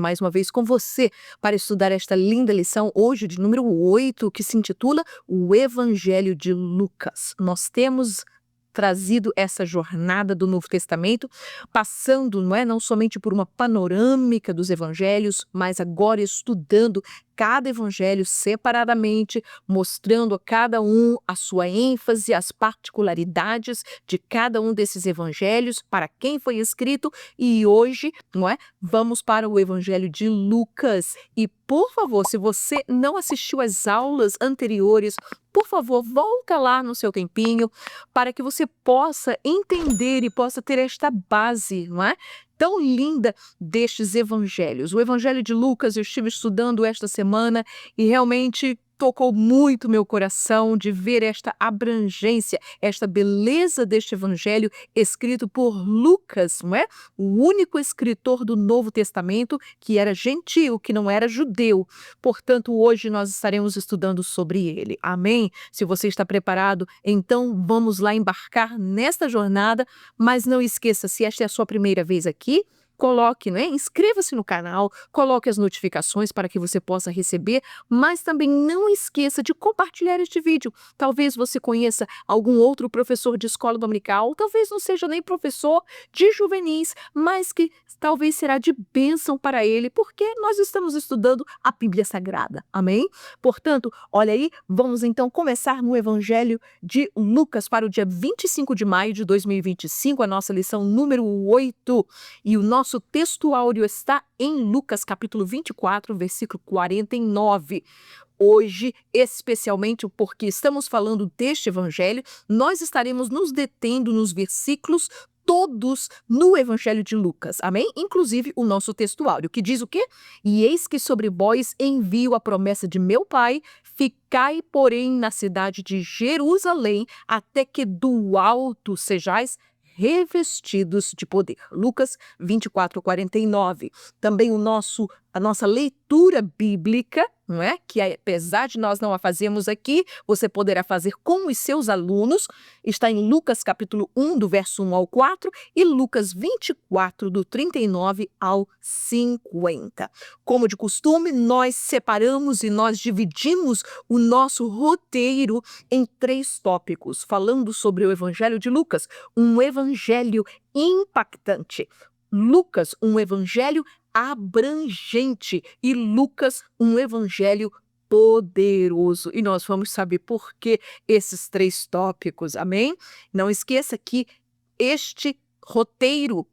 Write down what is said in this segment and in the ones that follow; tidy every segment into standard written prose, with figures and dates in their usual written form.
Mais uma vez com você para estudar esta linda lição hoje de número 8, que se intitula O Evangelho de Lucas. Nós temos trazido essa jornada do Novo Testamento, passando, não somente por uma panorâmica dos evangelhos, mas agora estudando cada evangelho separadamente, mostrando a cada um a sua ênfase, as particularidades de cada um desses evangelhos, para quem foi escrito, e hoje, vamos para o evangelho de Lucas. E, por favor, se você não assistiu às aulas anteriores, por favor, volta lá no seu tempinho para que você possa entender e possa ter esta base, tão linda destes evangelhos. O evangelho de Lucas eu estive estudando esta semana e realmente tocou muito meu coração de ver esta abrangência, esta beleza deste evangelho escrito por Lucas, o único escritor do Novo Testamento que era gentio, que não era judeu. Portanto, hoje nós estaremos estudando sobre ele. Amém? Se você está preparado, então vamos lá embarcar nesta jornada, mas não esqueça, se esta é a sua primeira vez aqui, coloque, inscreva-se no canal, coloque as notificações para que você possa receber, mas também não esqueça de compartilhar este vídeo. Talvez você conheça algum outro professor de escola dominical, talvez não seja nem professor de juvenis, mas que talvez será de bênção para ele, porque nós estamos estudando a Bíblia Sagrada. Amém? Portanto, olha aí, vamos então começar no Evangelho de Lucas para o dia 25 de maio de 2025, a nossa lição número 8, e o nosso texto áureo está em Lucas capítulo 24, versículo 49. Hoje, especialmente porque estamos falando deste evangelho, nós estaremos nos detendo nos versículos todos no evangelho de Lucas, amém? Inclusive o nosso texto áureo, que diz o quê? E eis que sobre vós envio a promessa de meu Pai, ficai, porém, na cidade de Jerusalém, até que do alto sejais revestidos de poder. Lucas 24, 49. Também a nossa leitura bíblica, que apesar de nós não a fazermos aqui, você poderá fazer com os seus alunos, está em Lucas capítulo 1, do verso 1 ao 4, e Lucas 24, do 39 ao 50. Como de costume, nós separamos e nós dividimos o nosso roteiro em 3 tópicos, falando sobre o Evangelho de Lucas, um evangelho impactante. Lucas, um evangelho abrangente, e Lucas, um evangelho poderoso. E nós vamos saber por que esses 3 tópicos, amém? Não esqueça que este roteiro,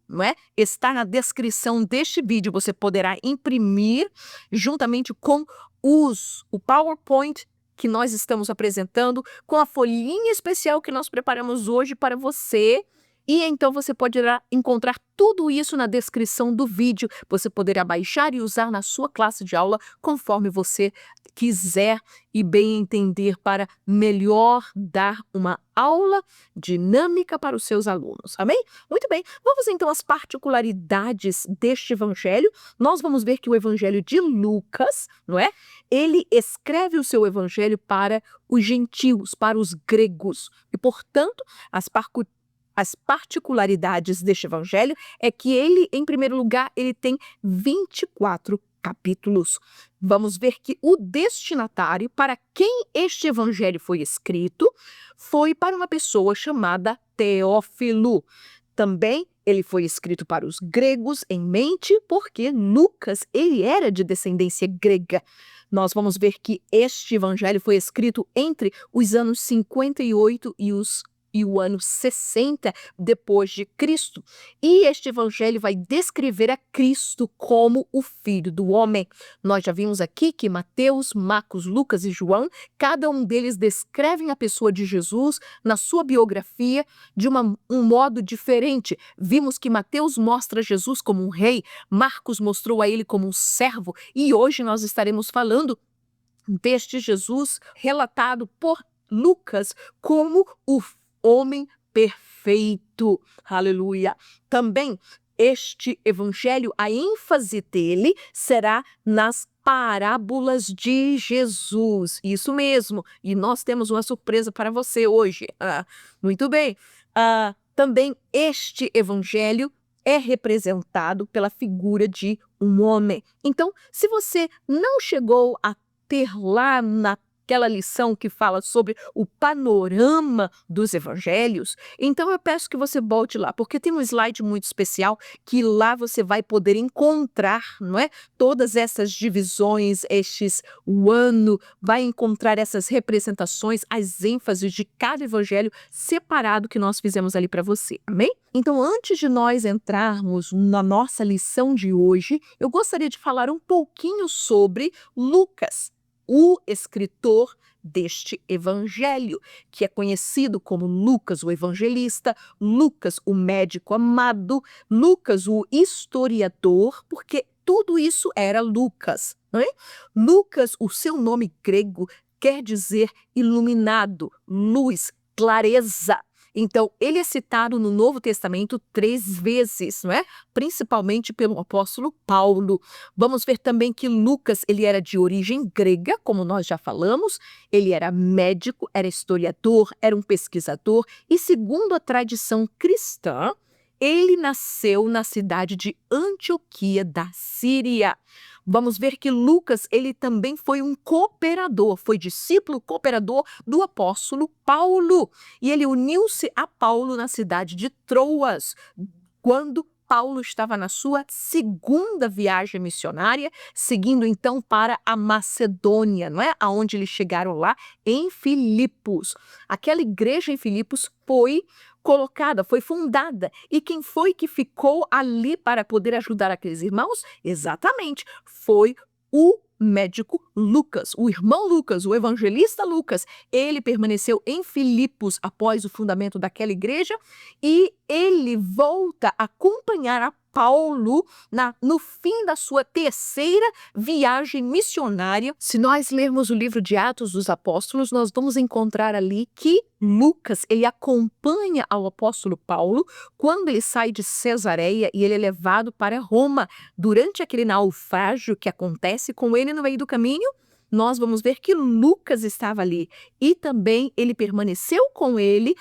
está na descrição deste vídeo. Você poderá imprimir juntamente com o PowerPoint que nós estamos apresentando, com a folhinha especial que nós preparamos hoje para você. E então você poderá encontrar tudo isso na descrição do vídeo. Você poderá baixar e usar na sua classe de aula conforme você quiser e bem entender, para melhor dar uma aula dinâmica para os seus alunos. Amém? Muito bem. Vamos então às particularidades deste evangelho. Nós vamos ver que o evangelho de Lucas, ele escreve o seu evangelho para os gentios, para os gregos. E, portanto, as particularidades deste evangelho é que ele, em primeiro lugar, ele tem 24 capítulos. Vamos ver que o destinatário para quem este evangelho foi escrito foi para uma pessoa chamada Teófilo. Também ele foi escrito para os gregos em mente, porque Lucas, ele era de descendência grega. Nós vamos ver que este evangelho foi escrito entre os anos 58 e o ano 60 depois de Cristo. E este evangelho vai descrever a Cristo como o Filho do Homem. Nós já vimos aqui que Mateus, Marcos, Lucas e João, cada um deles descrevem a pessoa de Jesus na sua biografia de um modo diferente. Vimos que Mateus mostra Jesus como um rei, Marcos mostrou a ele como um servo, e hoje nós estaremos falando deste Jesus relatado por Lucas como o homem perfeito. Aleluia. Também este evangelho, a ênfase dele será nas parábolas de Jesus. Isso mesmo. E nós temos uma surpresa para você hoje. Muito bem. Também este evangelho é representado pela figura de um homem. Então, se você não chegou a ter lá naquela lição que fala sobre o panorama dos evangelhos, então eu peço que você volte lá, porque tem um slide muito especial que lá você vai poder encontrar, não é? Todas essas divisões, o ano, vai encontrar essas representações, as ênfases de cada evangelho separado que nós fizemos ali para você, amém? Então, antes de nós entrarmos na nossa lição de hoje, eu gostaria de falar um pouquinho sobre Lucas, o escritor deste evangelho, que é conhecido como Lucas, o evangelista, Lucas, o médico amado, Lucas, o historiador, porque tudo isso era Lucas, não é? Lucas, o seu nome grego quer dizer iluminado, luz, clareza. Então, ele é citado no Novo Testamento 3 vezes, não é? Principalmente pelo apóstolo Paulo. Vamos ver também que Lucas, ele era de origem grega, como nós já falamos, ele era médico, era historiador, era um pesquisador e, segundo a tradição cristã, ele nasceu na cidade de Antioquia da Síria. Vamos ver que Lucas, ele também foi um cooperador, foi discípulo cooperador do apóstolo Paulo. E ele uniu-se a Paulo na cidade de Troas, quando Paulo estava na sua segunda viagem missionária, seguindo então para a Macedônia, não é? Aonde eles chegaram lá em Filipos. Aquela igreja em Filipos foi colocada, foi fundada. E quem foi que ficou ali para poder ajudar aqueles irmãos? Exatamente, foi o médico Lucas, o irmão Lucas, o evangelista Lucas. Ele permaneceu em Filipos após o fundamento daquela igreja e ele volta a acompanhar a Paulo no fim da sua terceira viagem missionária. Se nós lermos o livro de Atos dos Apóstolos, nós vamos encontrar ali que Lucas, ele acompanha ao apóstolo Paulo quando ele sai de Cesareia e ele é levado para Roma. Durante aquele naufrágio que acontece com ele no meio do caminho, nós vamos ver que Lucas estava ali e também ele permaneceu com ele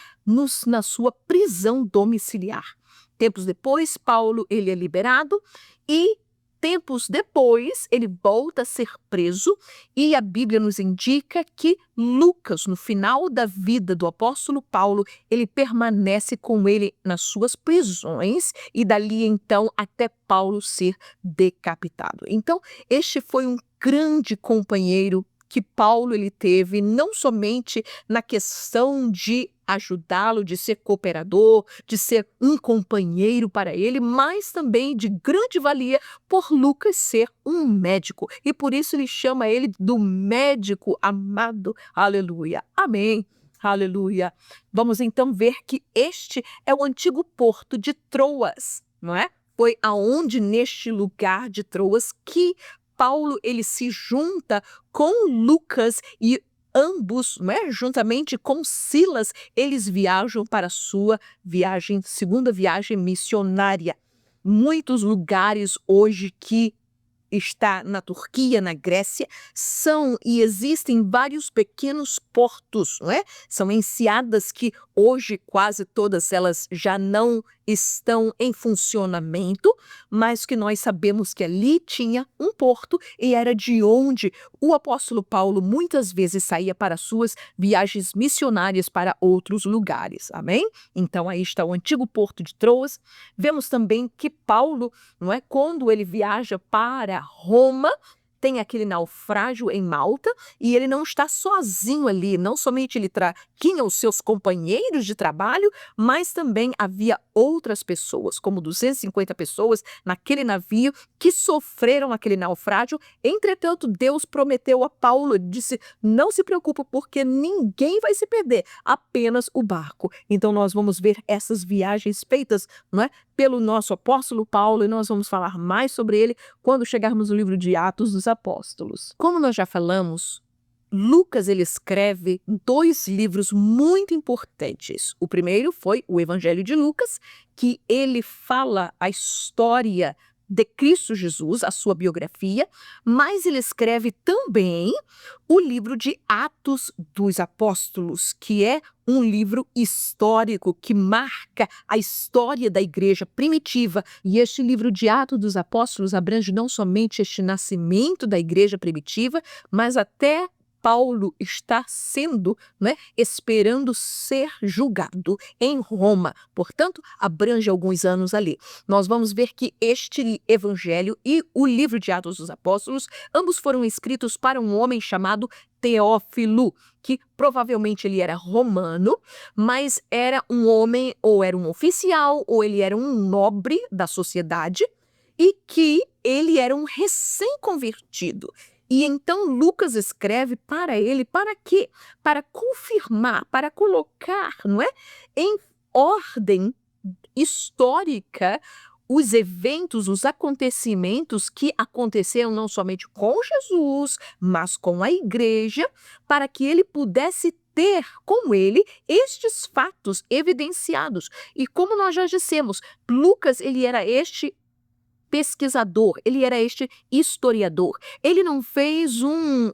na sua prisão domiciliar. Tempos depois, Paulo ele é liberado e tempos depois ele volta a ser preso e a Bíblia nos indica que Lucas, no final da vida do apóstolo Paulo, ele permanece com ele nas suas prisões e dali então até Paulo ser decapitado. Então, este foi um grande companheiro que Paulo ele teve, não somente na questão de ajudá-lo, de ser cooperador, de ser um companheiro para ele, mas também de grande valia por Lucas ser um médico. E por isso ele chama ele do médico amado. Aleluia. Amém. Aleluia. Vamos então ver que este é o antigo porto de Troas, não é? Foi aonde neste lugar de Troas que Paulo ele se junta com Lucas e ambos, né, juntamente com Silas, eles viajam para a sua segunda viagem missionária. Muitos lugares hoje que está na Turquia, na Grécia, são e existem vários pequenos portos, não é? São enseadas que hoje quase todas elas já não estão em funcionamento, mas que nós sabemos que ali tinha um porto e era de onde o apóstolo Paulo muitas vezes saía para suas viagens missionárias para outros lugares, amém? Então aí está o antigo porto de Troas. Vemos também que Paulo, não é, quando ele viaja para Roma, tem aquele naufrágio em Malta e ele não está sozinho ali, não somente ele tinha os seus companheiros de trabalho, mas também havia outras pessoas, como 250 pessoas naquele navio que sofreram aquele naufrágio. Entretanto, Deus prometeu a Paulo, disse, não se preocupe porque ninguém vai se perder, apenas o barco. Então nós vamos ver essas viagens feitas, não é, pelo nosso apóstolo Paulo e nós vamos falar mais sobre ele quando chegarmos no livro de Atos dos Apóstolos. Como nós já falamos, Lucas ele escreve 2 livros muito importantes. O primeiro foi o Evangelho de Lucas, que ele fala a história de Cristo Jesus, a sua biografia, mas ele escreve também o livro de Atos dos Apóstolos, que é um livro histórico que marca a história da igreja primitiva. E este livro de Atos dos Apóstolos abrange não somente este nascimento da igreja primitiva, mas até Paulo está sendo, esperando ser julgado em Roma. Portanto, abrange alguns anos ali. Nós vamos ver que este evangelho e o livro de Atos dos Apóstolos, ambos foram escritos para um homem chamado Teófilo, que provavelmente ele era romano, mas era um homem, ou era um oficial, ou ele era um nobre da sociedade, e que ele era um recém-convertido. E então Lucas escreve para ele, para quê? Para confirmar, para colocar, em ordem histórica os eventos, os acontecimentos que aconteceram não somente com Jesus, mas com a igreja, para que ele pudesse ter com ele estes fatos evidenciados. E como nós já dissemos, Lucas, ele era este pesquisador, ele era este historiador. Ele não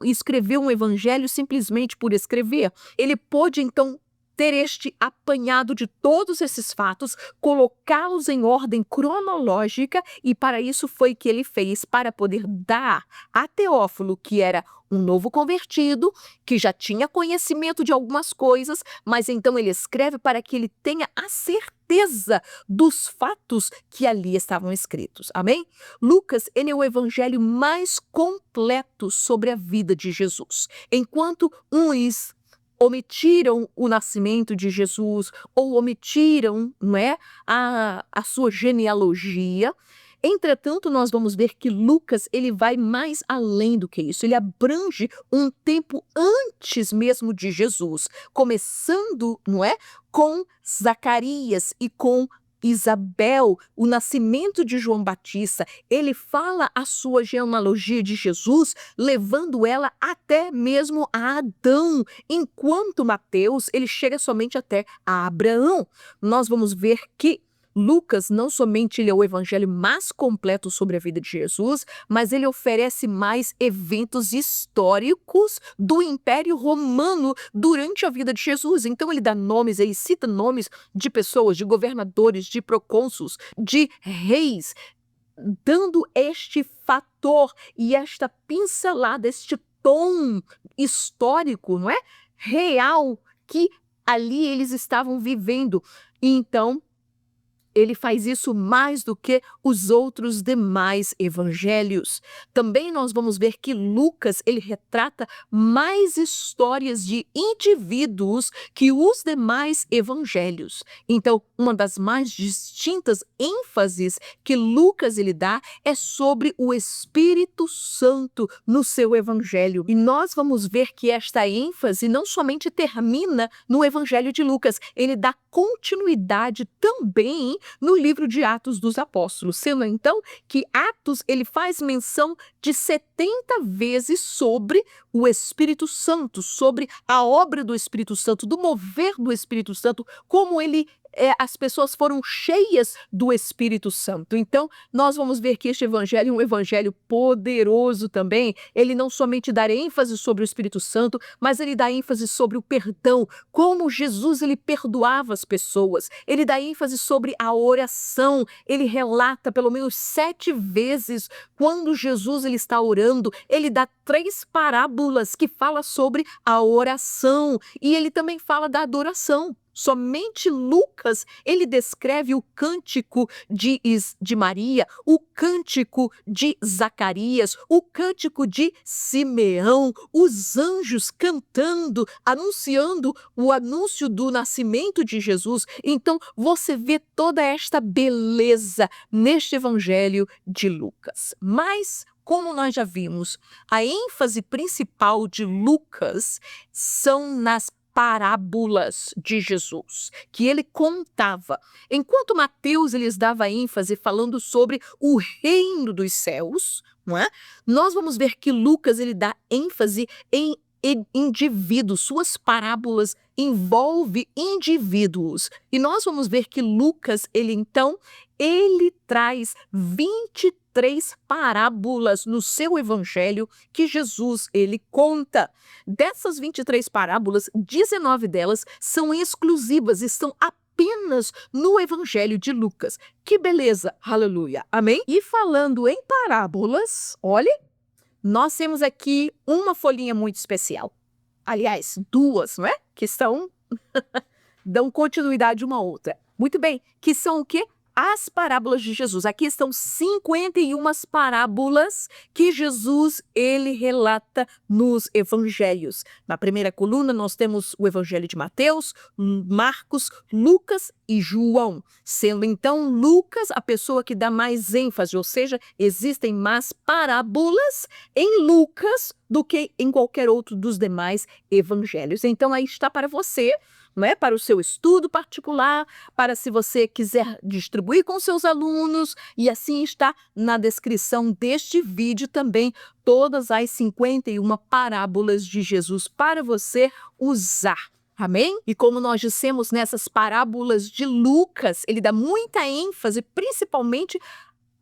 escreveu um evangelho simplesmente por escrever. Ele pôde, então, ter este apanhado de todos esses fatos, colocá-los em ordem cronológica, e para isso foi que ele fez, para poder dar a Teófilo, que era um novo convertido, que já tinha conhecimento de algumas coisas, mas então ele escreve para que ele tenha a certeza dos fatos que ali estavam escritos. Amém? Lucas, ele é o evangelho mais completo sobre a vida de Jesus. Enquanto uns omitiram o nascimento de Jesus, ou omitiram, a sua genealogia. Entretanto, nós vamos ver que Lucas, ele vai mais além do que isso. Ele abrange um tempo antes mesmo de Jesus, começando, com Zacarias e com Isabel, o nascimento de João Batista. Ele fala a sua genealogia de Jesus, levando ela até mesmo a Adão, enquanto Mateus, ele chega somente até a Abraão. Nós vamos ver que Lucas, não somente ele é o evangelho mais completo sobre a vida de Jesus, mas ele oferece mais eventos históricos do Império Romano durante a vida de Jesus. Então ele dá nomes, ele cita nomes de pessoas, de governadores, de procônsulos, de reis, dando este fator e esta pincelada, este tom histórico, real, que ali eles estavam vivendo. E então ele faz isso mais do que os outros demais evangelhos. Também nós vamos ver que Lucas, ele retrata mais histórias de indivíduos que os demais evangelhos. Então, uma das mais distintas ênfases que Lucas ele dá é sobre o Espírito Santo no seu evangelho. E nós vamos ver que esta ênfase não somente termina no evangelho de Lucas, ele dá continuidade também no livro de Atos dos Apóstolos, sendo então que Atos ele faz menção de 70 vezes sobre o Espírito Santo, sobre a obra do Espírito Santo, do mover do Espírito Santo, como as pessoas foram cheias do Espírito Santo. Então, nós vamos ver que este evangelho é um evangelho poderoso também. Ele não somente dá ênfase sobre o Espírito Santo, mas ele dá ênfase sobre o perdão, como Jesus ele perdoava as pessoas. Ele dá ênfase sobre a oração. Ele relata pelo menos 7 vezes quando Jesus ele está orando. Ele dá 3 parábolas que falam sobre a oração, e ele também fala da adoração. Somente Lucas, ele descreve o cântico de Maria, o cântico de Zacarias, o cântico de Simeão, os anjos cantando, anunciando o anúncio do nascimento de Jesus. Então, você vê toda esta beleza neste evangelho de Lucas. Mas, como nós já vimos, a ênfase principal de Lucas são nas parábolas de Jesus, que ele contava. Enquanto Mateus lhes dava ênfase falando sobre o reino dos céus, nós vamos ver que Lucas ele dá ênfase em indivíduos. Suas parábolas envolvem indivíduos. E nós vamos ver que Lucas, ele traz 23 23 parábolas no seu evangelho que Jesus ele conta. Dessas 23 parábolas, 19 delas são exclusivas, estão apenas no evangelho de Lucas. Que beleza, aleluia, amém? E falando em parábolas, olhe, nós temos aqui uma folhinha muito especial. Aliás, duas, não é? Que dão continuidade uma à outra. Muito bem, que são o quê? As parábolas de Jesus. Aqui estão 51 parábolas que Jesus ele relata nos evangelhos. Na primeira coluna nós temos o evangelho de Mateus, Marcos, Lucas e João, sendo então Lucas a pessoa que dá mais ênfase, ou seja, existem mais parábolas em Lucas do que em qualquer outro dos demais evangelhos. Então aí está para você, não é? Para o seu estudo particular, para se você quiser distribuir com seus alunos, e assim está na descrição deste vídeo também todas as 51 parábolas de Jesus para você usar. Amém? E como nós dissemos nessas parábolas de Lucas, ele dá muita ênfase, principalmente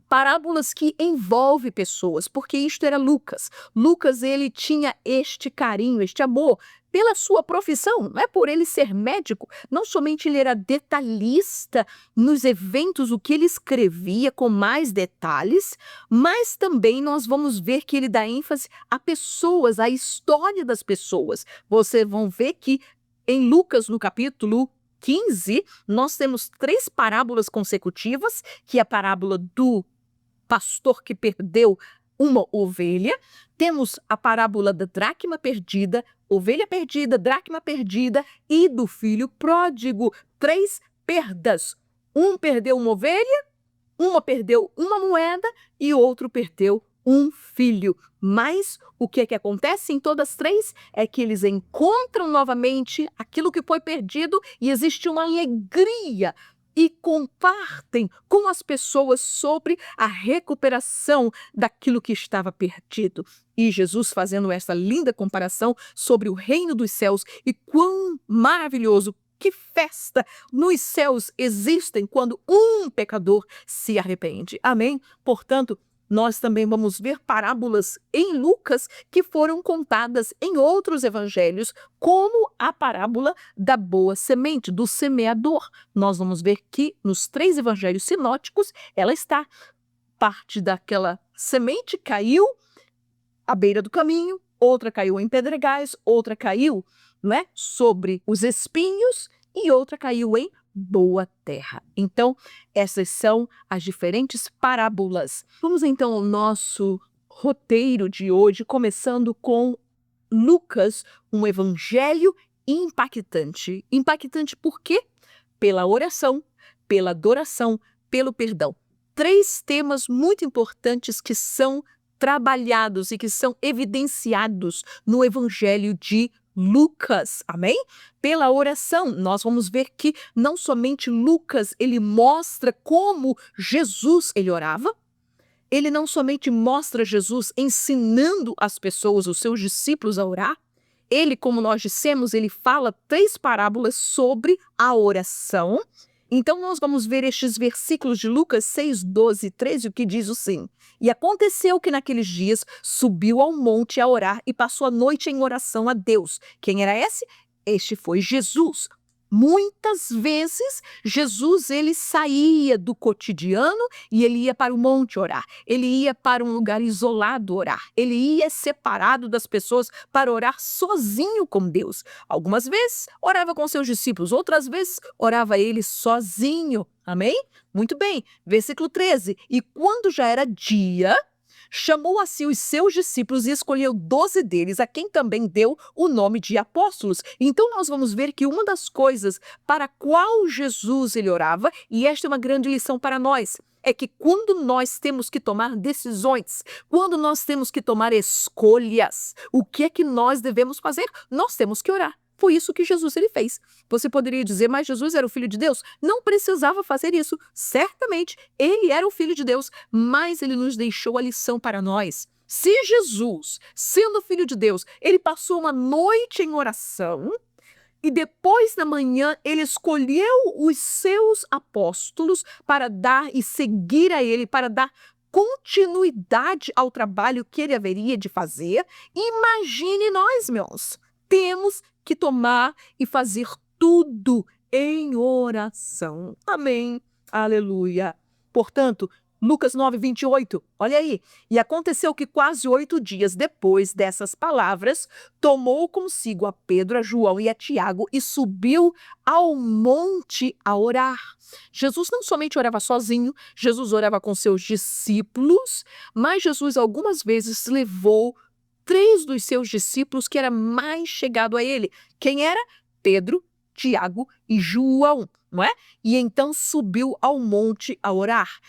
parábolas que envolvem pessoas, porque isto era Lucas. Lucas, ele tinha este carinho, este amor pela sua profissão, não é por ele ser médico. Não somente ele era detalhista nos eventos, o que ele escrevia com mais detalhes, mas também nós vamos ver que ele dá ênfase a pessoas, a história das pessoas. Vocês vão ver que em Lucas, no capítulo 15, nós temos 3 parábolas consecutivas, que é a parábola do pastor que perdeu uma ovelha, temos a parábola da dracma perdida, ovelha perdida, dracma perdida e do filho pródigo. 3 perdas. Um perdeu uma ovelha, uma perdeu uma moeda e outro perdeu um filho. Mas o que é que acontece em todas 3 é que eles encontram novamente aquilo que foi perdido e existe uma alegria e compartem com as pessoas sobre a recuperação daquilo que estava perdido. E Jesus fazendo essa linda comparação sobre o reino dos céus e quão maravilhoso, que festa nos céus existem quando um pecador se arrepende. Amém? Portanto, nós também vamos ver parábolas em Lucas que foram contadas em outros evangelhos, como a parábola da boa semente, do semeador. Nós vamos ver que nos 3 evangelhos sinóticos ela está. Parte daquela semente caiu à beira do caminho, outra caiu em pedregais, outra caiu, não é, sobre os espinhos e outra caiu em boa terra. Então, essas são as diferentes parábolas. Vamos então ao nosso roteiro de hoje, começando com Lucas, um evangelho impactante. Impactante por quê? Pela oração, pela adoração, pelo perdão. 3 temas muito importantes que são trabalhados e que são evidenciados no evangelho de Lucas, amém? Pela oração, nós vamos ver que não somente Lucas, ele mostra como Jesus ele orava, ele não somente mostra Jesus ensinando as pessoas, os seus discípulos a orar, ele, como nós dissemos, ele fala 3 parábolas sobre a oração. Então nós vamos ver estes versículos de Lucas 6, 12 e 13, o que diz assim: E aconteceu que naqueles dias subiu ao monte a orar e passou a noite em oração a Deus. Quem era esse? Este foi Jesus. Muitas vezes, Jesus ele saía do cotidiano e ele ia para o monte orar. Ele ia para um lugar isolado orar. Ele ia separado das pessoas para orar sozinho com Deus. Algumas vezes orava com seus discípulos, outras vezes orava ele sozinho. Amém? Muito bem. Versículo 13. E quando já era dia, chamou a si os seus discípulos e escolheu 12 deles, a quem também deu o nome de apóstolos. Então nós vamos ver que uma das coisas para a qual Jesus ele orava, e esta é uma grande lição para nós, é que quando nós temos que tomar decisões, quando nós temos que tomar escolhas, o que é que nós devemos fazer? Nós temos que orar. Foi isso que Jesus ele fez. Você poderia dizer, mas Jesus era o Filho de Deus? Não precisava fazer isso. Certamente, ele era o Filho de Deus, mas ele nos deixou a lição para nós. Se Jesus, sendo Filho de Deus, ele passou uma noite em oração e depois da manhã ele escolheu os seus apóstolos para dar e seguir a ele, para dar continuidade ao trabalho que ele haveria de fazer. Imagine nós, meus, temos que tomar e fazer tudo em oração. Amém. Aleluia. Portanto, Lucas 9, 28, olha aí. E aconteceu que quase 8 dias depois dessas palavras, tomou consigo a Pedro, a João e a Tiago e subiu ao monte a orar. Jesus não somente orava sozinho, Jesus orava com seus discípulos, mas Jesus algumas vezes levou 3 dos seus discípulos que era mais chegado a ele. Quem era? Pedro, Tiago e João, não é? E então subiu ao monte a orar.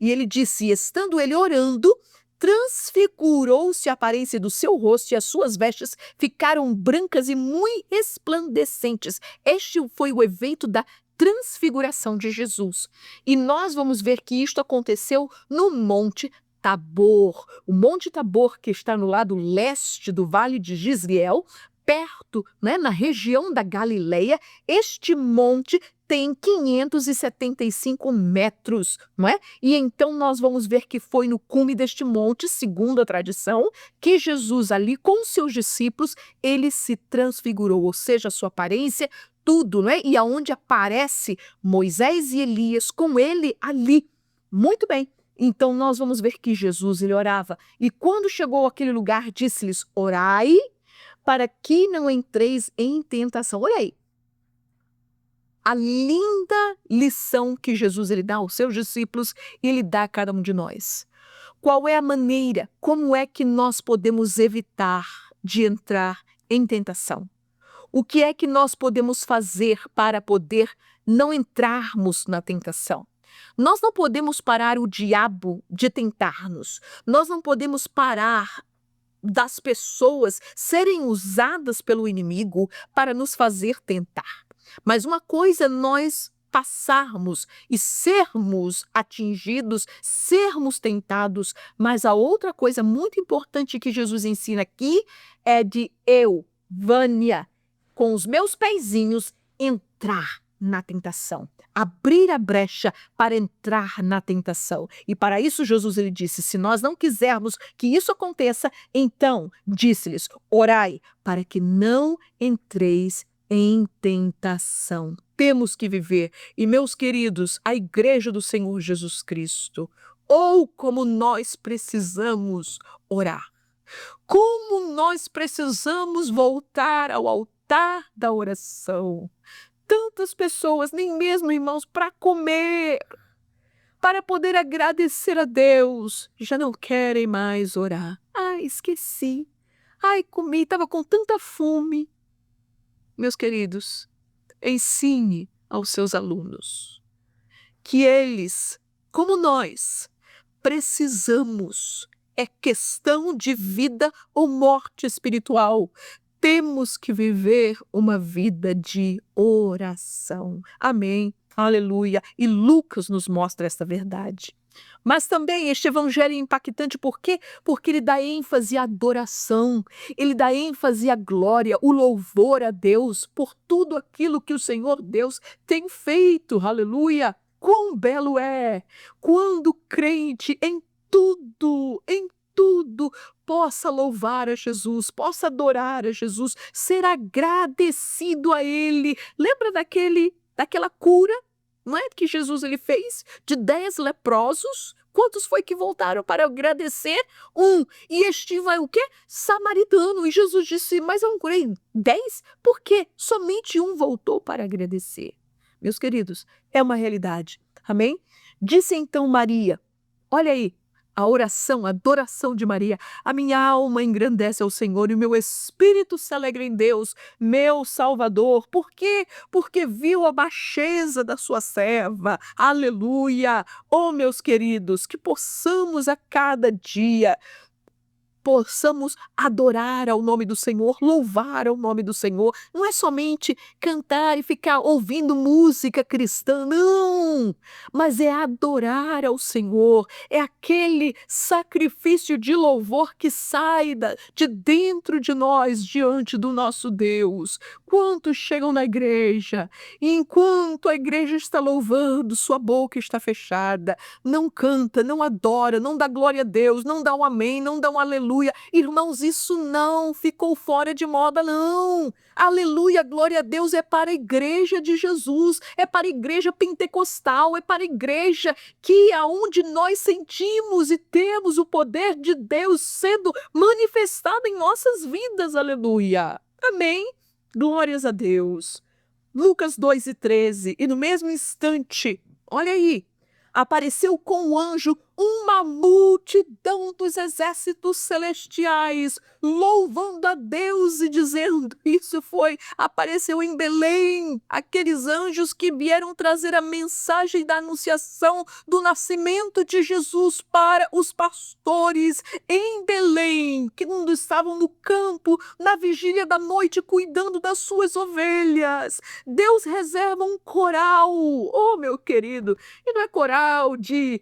E ele disse, estando ele orando, transfigurou-se a aparência do seu rosto e as suas vestes ficaram brancas e muito resplandecentes. Este foi o evento da transfiguração de Jesus. E nós vamos ver que isto aconteceu no Monte Tabor. O Monte Tabor, que está no lado leste do Vale de Gisriel, perto, né, na região da Galileia. Este monte tem 575 metros, não é? E então nós vamos ver que foi no cume deste monte, segundo a tradição, que Jesus ali com seus discípulos, ele se transfigurou, ou seja, a sua aparência, tudo, não é? E aonde aparece Moisés e Elias com ele ali. Muito bem. Então nós vamos ver que Jesus ele orava. E quando chegou àquele lugar, disse-lhes, orai para que não entreis em tentação. Olha aí. A linda lição que Jesus ele dá aos seus discípulos e ele dá a cada um de nós. Qual é a maneira, como é que nós podemos evitar de entrar em tentação? O que é que nós podemos fazer para poder não entrarmos na tentação? Nós não podemos parar o diabo de tentar-nos. Nós não podemos parar das pessoas serem usadas pelo inimigo para nos fazer tentar. Mas uma coisa é nós passarmos e sermos atingidos, sermos tentados, mas a outra coisa muito importante que Jesus ensina aqui é de eu, Vânia, com os meus pezinhos, entrar na tentação, abrir a brecha para entrar na tentação. E para isso Jesus ele disse, se nós não quisermos que isso aconteça, então, disse-lhes, orai para que não entreis em tentação. Temos que viver. E meus queridos, a igreja do Senhor Jesus Cristo, ou como nós precisamos orar. Como nós precisamos voltar ao altar da oração. Tantas pessoas, nem mesmo, irmãos, para comer, para poder agradecer a Deus, já não querem mais orar. Ai, esqueci. Ai, comi, estava com tanta fome. Meus queridos, ensine aos seus alunos que eles, como nós, precisamos, é questão de vida ou morte espiritual. Temos que viver uma vida de oração. Amém. Aleluia. E Lucas nos mostra esta verdade. Mas também este evangelho é impactante, por quê? Porque ele dá ênfase à adoração, ele dá ênfase à glória, o louvor a Deus por tudo aquilo que o Senhor Deus tem feito. Aleluia. Quão belo é quando o crente em tudo, possa louvar a Jesus, possa adorar a Jesus, ser agradecido a Ele. Lembra daquela cura, não é, que Jesus ele fez de 10 leprosos? Quantos foi que voltaram para agradecer? 1. E este vai o quê? Samaritano. E Jesus disse, mas eu não curei 10? Por quê? Somente 1 voltou para agradecer. Meus queridos, é uma realidade. Amém? Disse então Maria, olha aí, a oração, a adoração de Maria. A minha alma engrandece ao Senhor e o meu espírito se alegra em Deus, meu Salvador. Por quê? Porque viu a baixeza da sua serva. Aleluia! Oh, meus queridos, que possamos a cada dia possamos adorar ao nome do Senhor, louvar ao nome do Senhor. Não é somente cantar e ficar ouvindo música cristã, não, mas é adorar ao Senhor, é aquele sacrifício de louvor que sai de dentro de nós diante do nosso Deus. Quantos chegam na igreja e enquanto a igreja está louvando, sua boca está fechada, não canta, não adora, não dá glória a Deus, não dá um amém, não dá um aleluia. Irmãos, isso não ficou fora de moda, não. Aleluia, glória a Deus é para a igreja de Jesus, é para a igreja pentecostal, é para a igreja que aonde nós sentimos e temos o poder de Deus sendo manifestado em nossas vidas, aleluia. Amém? Glórias a Deus. Lucas 2:13, e no mesmo instante, olha aí, apareceu com o anjo uma multidão dos exércitos celestiais, louvando a Deus e dizendo, apareceu em Belém, aqueles anjos que vieram trazer a mensagem da anunciação do nascimento de Jesus para os pastores em Belém, que não estavam no campo, na vigília da noite, cuidando das suas ovelhas. Deus reserva um coral, oh meu querido, e não é coral de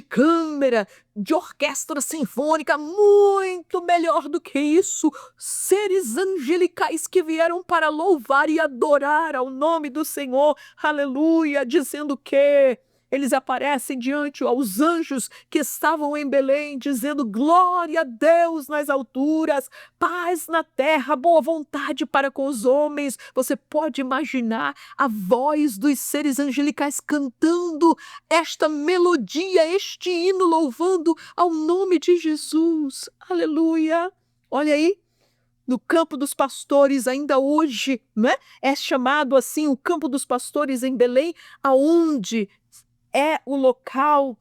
câmara, de orquestra sinfônica, muito melhor do que isso, seres angelicais que vieram para louvar e adorar ao nome do Senhor, aleluia, dizendo que eles aparecem diante aos anjos que estavam em Belém, dizendo glória a Deus nas alturas, paz na terra, boa vontade para com os homens. Você pode imaginar a voz dos seres angelicais cantando esta melodia, este hino, louvando ao nome de Jesus. Aleluia! Olha aí, no campo dos pastores, ainda hoje, né? É chamado assim o campo dos pastores em Belém, aonde é o local,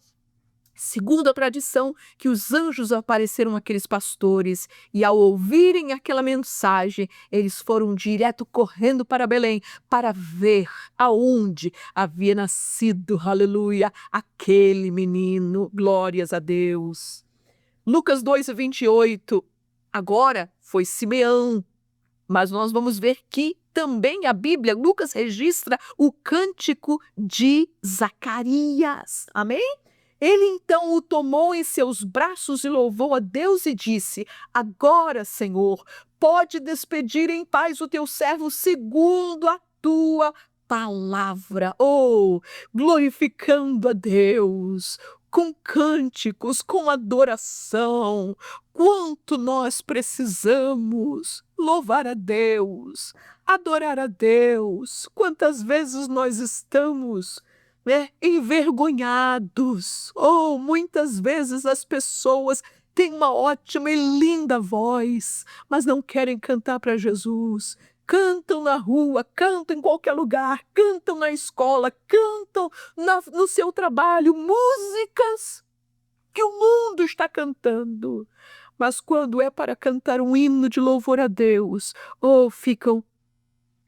segundo a tradição, que os anjos apareceram àqueles pastores e ao ouvirem aquela mensagem, eles foram direto correndo para Belém para ver aonde havia nascido, aleluia, aquele menino, glórias a Deus. Lucas 2:28, agora foi Simeão, mas nós vamos ver que também a Bíblia, Lucas registra o cântico de Zacarias. Amém? Ele então o tomou em seus braços e louvou a Deus e disse: agora, Senhor, pode despedir em paz o teu servo segundo a tua palavra. Oh, glorificando a Deus com cânticos, com adoração. Quanto nós precisamos louvar a Deus, adorar a Deus. Quantas vezes nós estamos envergonhados. Oh, muitas vezes as pessoas têm uma ótima e linda voz, mas não querem cantar para Jesus. Cantam na rua, cantam em qualquer lugar, cantam na escola, cantam no seu trabalho, músicas que o mundo está cantando. Mas quando é para cantar um hino de louvor a Deus, ficam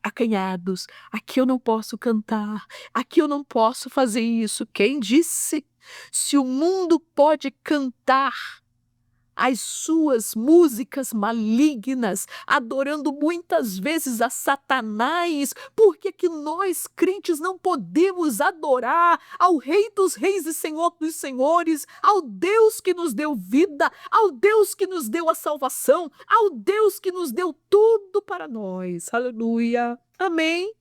acanhados. Aqui eu não posso cantar, aqui eu não posso fazer isso. Quem disse? Se o mundo pode cantar as suas músicas malignas, adorando muitas vezes a Satanás, por que que nós, crentes, não podemos adorar ao Rei dos Reis e Senhor dos Senhores, ao Deus que nos deu vida, ao Deus que nos deu a salvação, ao Deus que nos deu tudo para nós? Aleluia! Amém!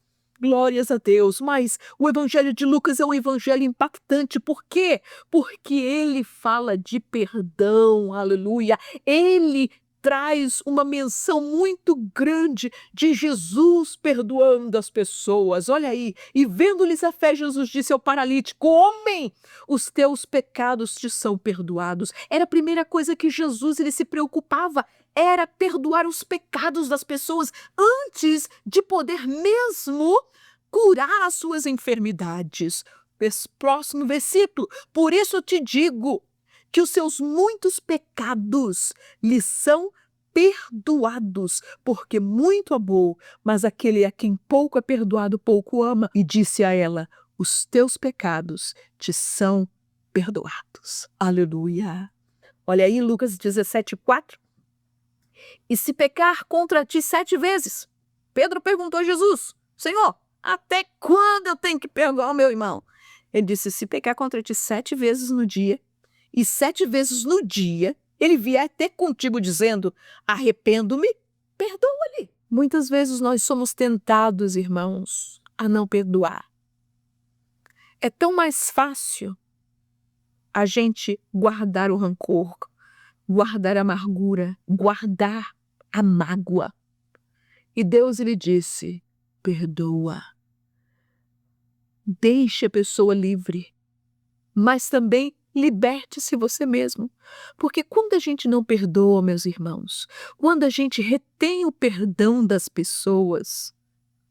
Glórias a Deus, mas o Evangelho de Lucas é um evangelho impactante. Por quê? Porque ele fala de perdão, aleluia. Ele traz uma menção muito grande de Jesus perdoando as pessoas. Olha aí, e vendo-lhes a fé, Jesus disse ao paralítico: homem, os teus pecados te são perdoados. Era a primeira coisa que Jesus ele se preocupava, era perdoar os pecados das pessoas antes de poder mesmo curar as suas enfermidades. Próximo versículo: por isso eu te digo que os seus muitos pecados lhes são perdoados, porque muito amou, mas aquele a quem pouco é perdoado, pouco ama. E disse a ela: os teus pecados te são perdoados. Aleluia! Olha aí Lucas 17:4. E se pecar contra ti 7 vezes? Pedro perguntou a Jesus: Senhor, até quando eu tenho que perdoar o meu irmão? Ele disse: se pecar contra ti 7 vezes no dia, e 7 vezes no dia ele vier ter contigo dizendo: arrependo-me, perdoa-lhe. Muitas vezes nós somos tentados, irmãos, a não perdoar. É tão mais fácil a gente guardar o rancor, guardar a amargura, guardar a mágoa. E Deus lhe disse: perdoa. Deixe a pessoa livre, mas também liberte-se você mesmo. Porque quando a gente não perdoa, meus irmãos, quando a gente retém o perdão das pessoas,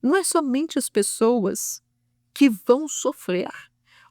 não é somente as pessoas que vão sofrer.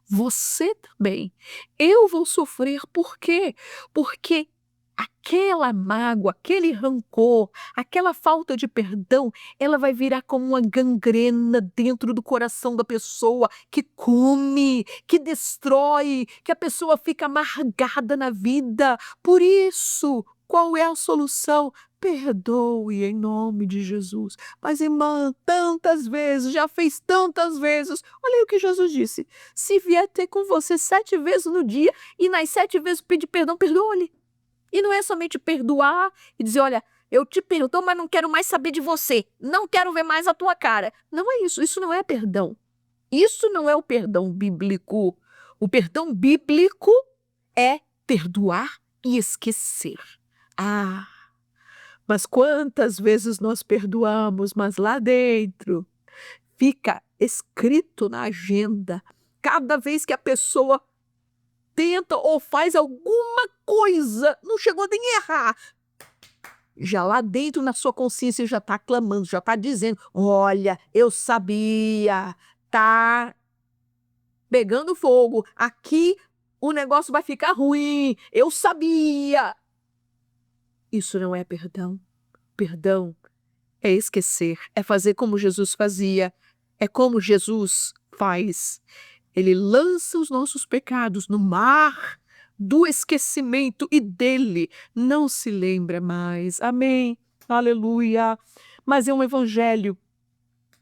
Você também. Eu vou sofrer por quê? Porque aquela mágoa, aquele rancor, aquela falta de perdão, ela vai virar como uma gangrena dentro do coração da pessoa, que come, que destrói, que a pessoa fica amargada na vida. Por isso, qual é a solução? Perdoe em nome de Jesus. Mas, irmã, tantas vezes, já fez tantas vezes. Olha aí o que Jesus disse: se vier ter com você 7 vezes no dia e nas 7 vezes pedir perdão, perdoa-lhe. E não é somente perdoar e dizer: olha, eu te perdoo, mas não quero mais saber de você. Não quero ver mais a tua cara. Não é isso. Isso não é perdão. Isso não é o perdão bíblico. O perdão bíblico é perdoar e esquecer. Ah, mas quantas vezes nós perdoamos, mas lá dentro fica escrito na agenda. Cada vez que a pessoa tenta ou faz alguma coisa, não chegou nem a errar, já lá dentro na sua consciência já está clamando, já está dizendo: olha, eu sabia, tá pegando fogo, aqui o negócio vai ficar ruim, eu sabia. Isso não é perdão. Perdão é esquecer, é fazer como Jesus fazia, é como Jesus faz. Ele lança os nossos pecados no mar do esquecimento e dele não se lembra mais. Amém. Aleluia. Mas é um evangelho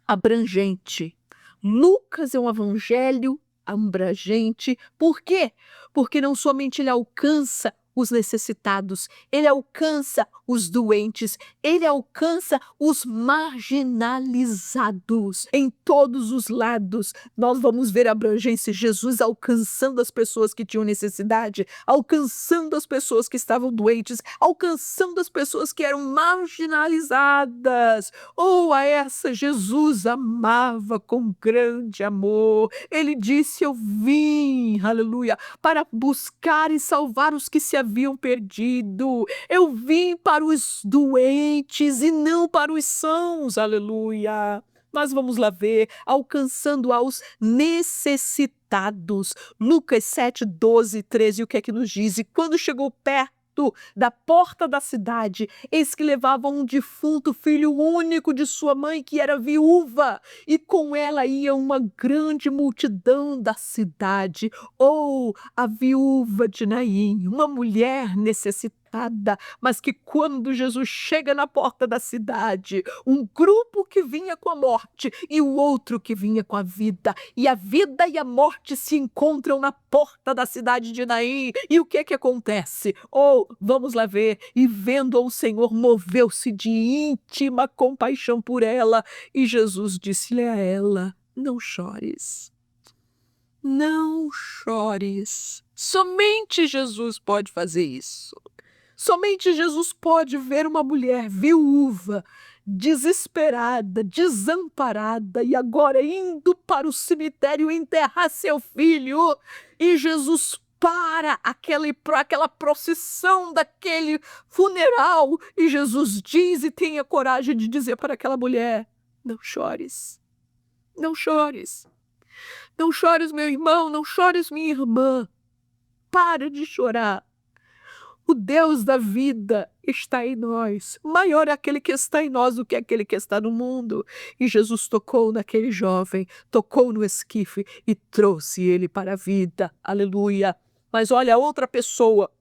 abrangente. Lucas é um evangelho abrangente. Por quê? Porque não somente ele alcança os necessitados, ele alcança os doentes, ele alcança os marginalizados. Em todos os lados, nós vamos ver a abrangência, Jesus alcançando as pessoas que tinham necessidade, alcançando as pessoas que estavam doentes, alcançando as pessoas que eram marginalizadas. Oh, a essa Jesus amava com grande amor. Ele disse: eu vim, aleluia, para buscar e salvar os que se haviam perdido. Eu vim para os doentes e não para os sãos, aleluia. Mas vamos lá ver, alcançando aos necessitados. Lucas 7, 12, 13, o que é que nos diz? E quando chegou perto da porta da cidade, eis que levavam um defunto filho único de sua mãe, que era viúva, e com ela ia uma grande multidão da cidade. Ou a viúva de Naim, uma mulher necessitada, mas que quando Jesus chega na porta da cidade, um grupo que vinha com a morte e o outro que vinha com a vida, e a vida e a morte se encontram na porta da cidade de Naim. E o que é que acontece? Vamos lá ver. E vendo o Senhor, moveu-se de íntima compaixão por ela, e Jesus disse-lhe a ela: não chores. Não chores. Somente Jesus pode fazer isso. Somente Jesus pode ver uma mulher viúva, desesperada, desamparada, e agora indo para o cemitério enterrar seu filho. E Jesus para aquela procissão daquele funeral, e Jesus diz e tem a coragem de dizer para aquela mulher: não chores, não chores. Não chores, meu irmão, não chores, minha irmã. Para de chorar. O Deus da vida está em nós. Maior é aquele que está em nós do que aquele que está no mundo. E Jesus tocou naquele jovem, tocou no esquife e trouxe ele para a vida. Aleluia. Mas olha, outra pessoa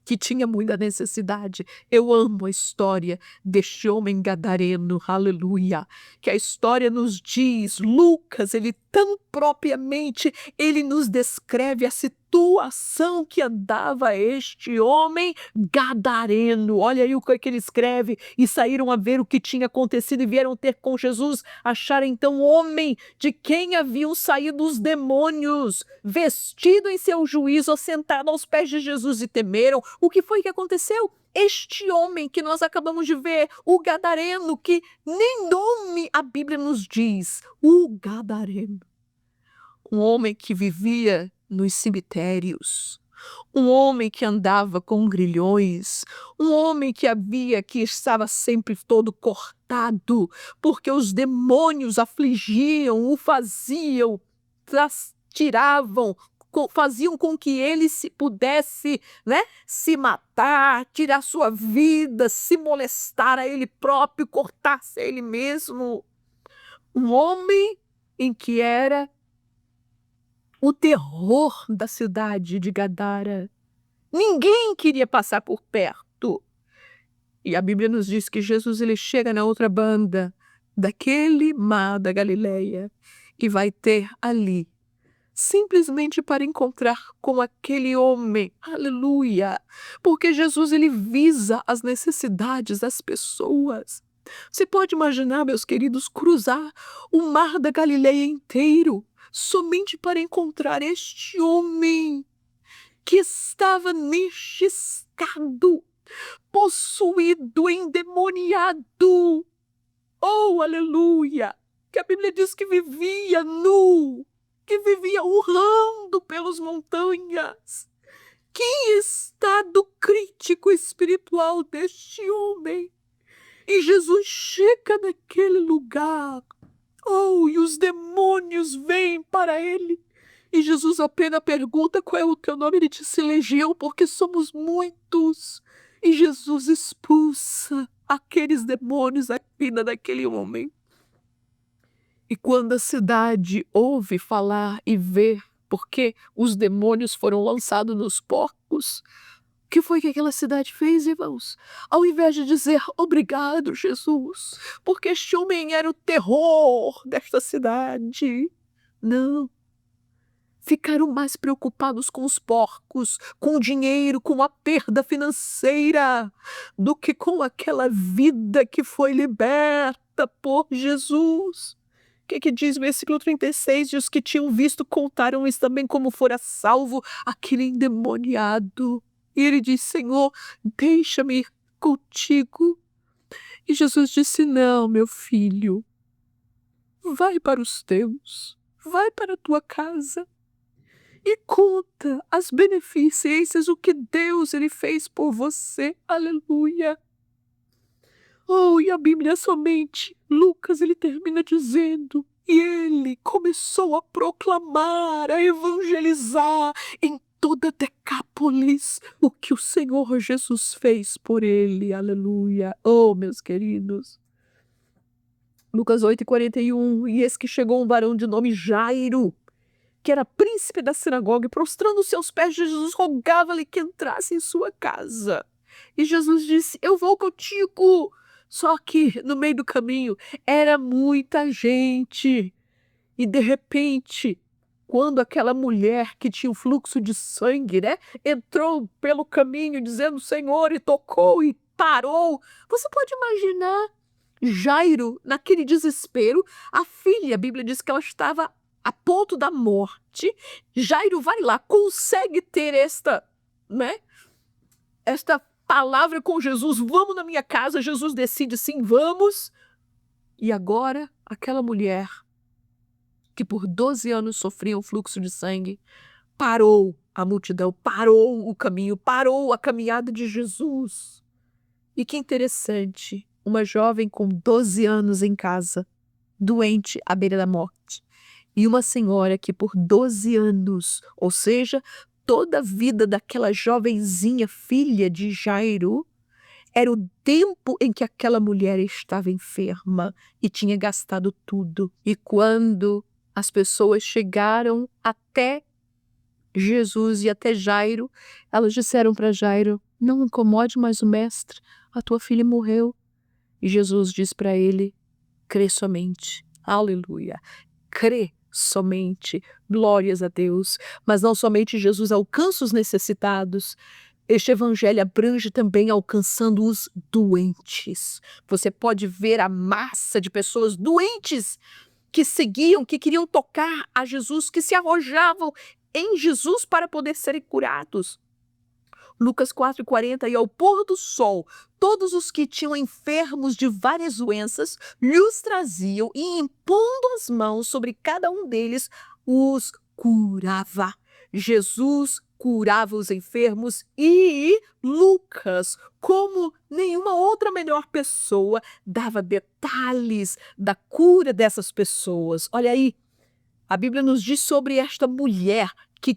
que tinha muita necessidade. Eu amo a história deste homem gadareno, aleluia, que a história nos diz, Lucas, ele tão propriamente, ele nos descreve a situação que andava este homem gadareno. Olha aí o que ele escreve, e saíram a ver o que tinha acontecido e vieram ter com Jesus, acharam então o homem de quem haviam saído os demônios, vestido em seu juízo, sentado aos pés de Jesus, e temeram. O que foi que aconteceu? Este homem que nós acabamos de ver, o gadareno, que nem nome a Bíblia nos diz, o gadareno. Um homem que vivia nos cemitérios, um homem que andava com grilhões, um homem que estava sempre todo cortado, porque os demônios afligiam, o faziam, tiravam, faziam com que ele pudesse, né, se matar, tirar sua vida, se molestar a ele próprio, cortar-se a ele mesmo. Um homem em que era o terror da cidade de Gadara. Ninguém queria passar por perto. E a Bíblia nos diz que Jesus ele chega na outra banda daquele mar da Galileia e vai ter ali, simplesmente para encontrar com aquele homem, aleluia, porque Jesus ele visa as necessidades das pessoas. Você pode imaginar, meus queridos, cruzar o mar da Galileia inteiro somente para encontrar este homem que estava neste estado, possuído, endemoniado. Oh, aleluia! Que a Bíblia diz que vivia nu, que vivia urrando pelas montanhas. Que estado crítico espiritual deste homem! E Jesus chega naquele lugar. Oh, e os demônios vêm para ele. E Jesus apenas pergunta qual é o teu nome. Ele disse legião, porque somos muitos. E Jesus expulsa aqueles demônios da vida daquele homem. E quando a cidade ouve falar e ver, porque os demônios foram lançados nos porcos, o que foi que aquela cidade fez, irmãos? Ao invés de dizer obrigado, Jesus, porque este homem era o terror desta cidade, não. Ficaram mais preocupados com os porcos, com o dinheiro, com a perda financeira, do que com aquela vida que foi liberta por Jesus. O que diz o versículo 36? Diz que tinham visto, contaram isso também como fora salvo aquele endemoniado. E ele diz, Senhor, deixa-me ir contigo. E Jesus disse, não, meu filho, vai para os teus, vai para a tua casa e conta as beneficências, o que Deus ele fez por você. Aleluia. Oh, e a Bíblia somente, Lucas, ele termina dizendo, e ele começou a proclamar, a evangelizar em toda Decápolis o que o Senhor Jesus fez por ele. Aleluia. Oh, meus queridos. Lucas 8:41, e eis que chegou um varão de nome Jairo, que era príncipe da sinagoga, e prostrando seus pés de Jesus, rogava-lhe que entrasse em sua casa. E Jesus disse, eu vou contigo. Só que no meio do caminho era muita gente. E de repente, quando aquela mulher que tinha um fluxo de sangue, né, entrou pelo caminho dizendo Senhor, e tocou e parou. Você pode imaginar Jairo, naquele desespero, a filha, a Bíblia diz que ela estava a ponto da morte. Jairo vai lá, consegue ter esta palavra com Jesus, vamos na minha casa. Jesus decide sim, vamos. E agora aquela mulher que por 12 anos sofria um fluxo de sangue, parou a multidão, parou o caminho, parou a caminhada de Jesus. E que interessante, uma jovem com 12 anos em casa, doente à beira da morte, e uma senhora que por 12 anos, ou seja, toda a vida daquela jovenzinha filha de Jairo, era o tempo em que aquela mulher estava enferma e tinha gastado tudo. E quando as pessoas chegaram até Jesus e até Jairo, elas disseram para Jairo, Não incomode mais o mestre, a tua filha morreu. E Jesus diz para ele: crê somente. Aleluia. Crê somente. Glórias a Deus. Mas não somente Jesus alcança os necessitados, este evangelho abrange também alcançando os doentes. Você pode ver a massa de pessoas doentes que seguiam, que queriam tocar a Jesus, que se arrojavam em Jesus para poder serem curados. Lucas 4,40, e ao pôr do sol, todos os que tinham enfermos de várias doenças, lhes traziam e impondo as mãos sobre cada um deles, os curava. Jesus curava os enfermos e Lucas, como nenhuma outra melhor pessoa, dava detalhes da cura dessas pessoas. Olha aí, a Bíblia nos diz sobre esta mulher que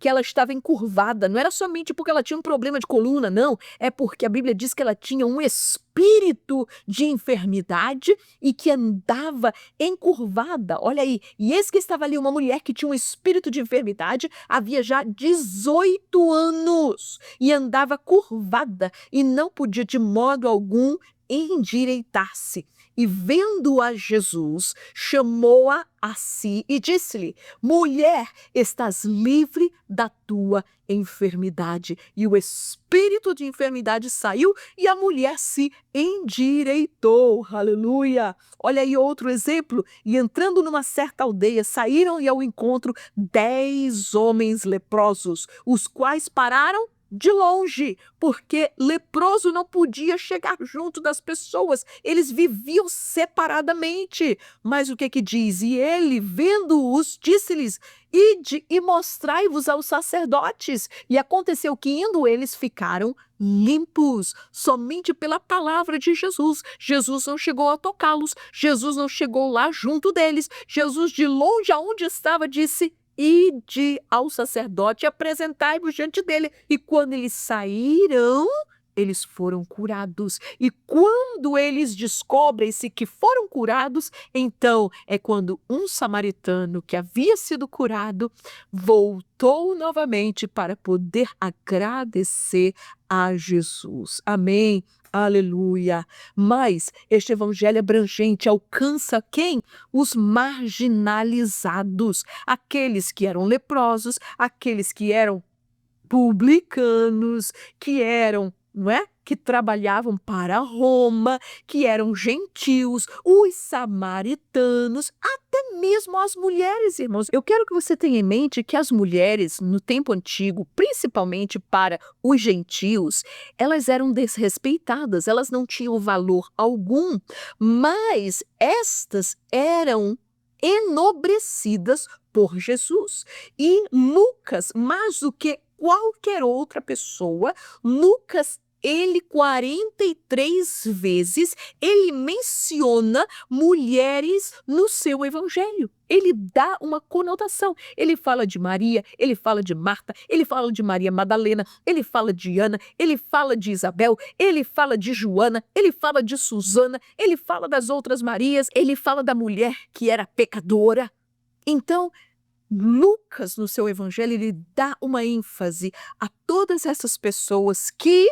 ela estava encurvada. Não era somente porque ela tinha um problema de coluna, não. É porque a Bíblia diz que ela tinha um espírito de enfermidade e que andava encurvada. Olha aí, e eis que estava ali uma mulher que tinha um espírito de enfermidade, havia já 18 anos e andava curvada e não podia de modo algum endireitar-se. E vendo a Jesus, chamou-a a si e disse-lhe: mulher, estás livre da tua enfermidade. E o espírito de enfermidade saiu e a mulher se endireitou. Aleluia! Olha aí outro exemplo. E entrando numa certa aldeia, saíram-lhe ao encontro 10 homens leprosos, os quais pararam de longe, porque leproso não podia chegar junto das pessoas, eles viviam separadamente. Mas o que diz? E ele, vendo-os, disse-lhes: ide e mostrai-vos aos sacerdotes. E aconteceu que, indo eles, ficaram limpos, somente pela palavra de Jesus. Jesus não chegou a tocá-los, Jesus não chegou lá junto deles. Jesus, de longe aonde estava, disse: ide ao sacerdote e apresentai-vos diante dele. E quando eles saíram, eles foram curados. E quando eles descobrem-se que foram curados, então é quando um samaritano que havia sido curado voltou novamente para poder agradecer a Jesus. Amém. Aleluia. Mas este evangelho abrangente alcança quem? Os marginalizados, aqueles que eram leprosos, aqueles que eram publicanos, que eram, não é? Que trabalhavam para Roma, que eram gentios, os samaritanos, até mesmo as mulheres, irmãos. Eu quero que você tenha em mente que as mulheres, no tempo antigo, principalmente para os gentios, elas eram desrespeitadas, elas não tinham valor algum, mas estas eram enobrecidas por Jesus. E Lucas, mais do que qualquer outra pessoa, Lucas, ele 43 vezes, ele menciona mulheres no seu evangelho. Ele dá uma conotação. Ele fala de Maria, ele fala de Marta, ele fala de Maria Madalena, ele fala de Ana, ele fala de Isabel, ele fala de Joana, ele fala de Susana, ele fala das outras Marias, ele fala da mulher que era pecadora. Então, Lucas, no seu evangelho, ele dá uma ênfase a todas essas pessoas que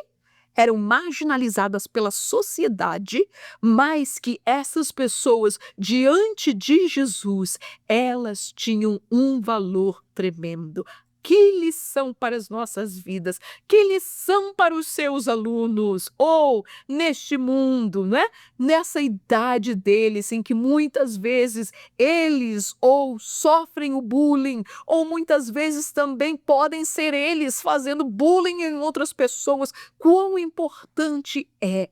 eram marginalizadas pela sociedade, mas que essas pessoas, diante de Jesus, elas tinham um valor tremendo. Que lição para as nossas vidas, que lição para os seus alunos, ou neste mundo, né? Nessa idade deles, em que muitas vezes eles ou sofrem o bullying, ou muitas vezes também podem ser eles fazendo bullying em outras pessoas. Quão importante é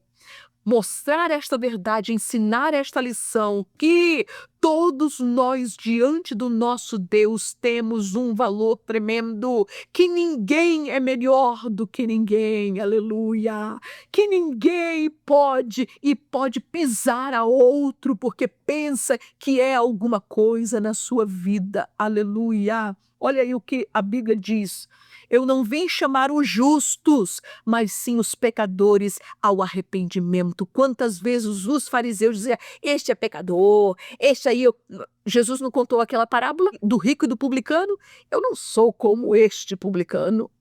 mostrar esta verdade, ensinar esta lição, que todos nós, diante do nosso Deus, temos um valor tremendo, que ninguém é melhor do que ninguém, aleluia, que ninguém pode pesar a outro porque pensa que é alguma coisa na sua vida, aleluia. Olha aí o que a Bíblia diz: eu não vim chamar os justos, mas sim os pecadores ao arrependimento. Quantas vezes os fariseus diziam: este é pecador, este aí... Jesus não contou aquela parábola do rico e do publicano? Eu não sou como este publicano.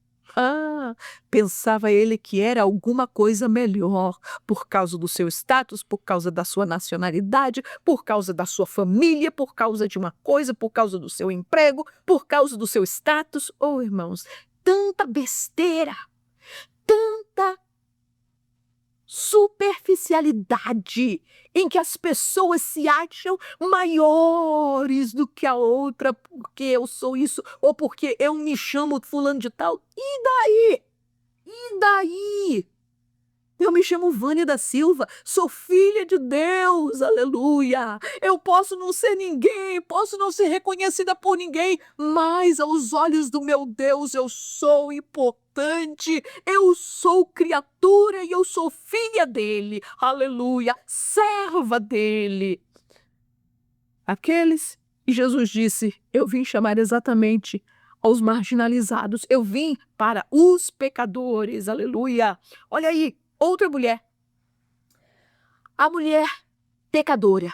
Pensava ele que era alguma coisa melhor, por causa do seu status, por causa da sua nacionalidade, por causa da sua família, por causa de uma coisa, por causa do seu emprego, por causa do seu status. Oh, irmãos, tanta besteira, tanta superficialidade em que as pessoas se acham maiores do que a outra porque eu sou isso ou porque eu me chamo fulano de tal. E daí? E daí? Eu me chamo Vânia da Silva, sou filha de Deus, aleluia. Eu posso não ser ninguém, posso não ser reconhecida por ninguém, mas aos olhos do meu Deus eu sou importante, eu sou criatura e eu sou filha dele, aleluia, serva dele. Aqueles, e Jesus disse, eu vim chamar exatamente aos marginalizados, eu vim para os pecadores, aleluia. Olha aí, outra mulher, a mulher pecadora,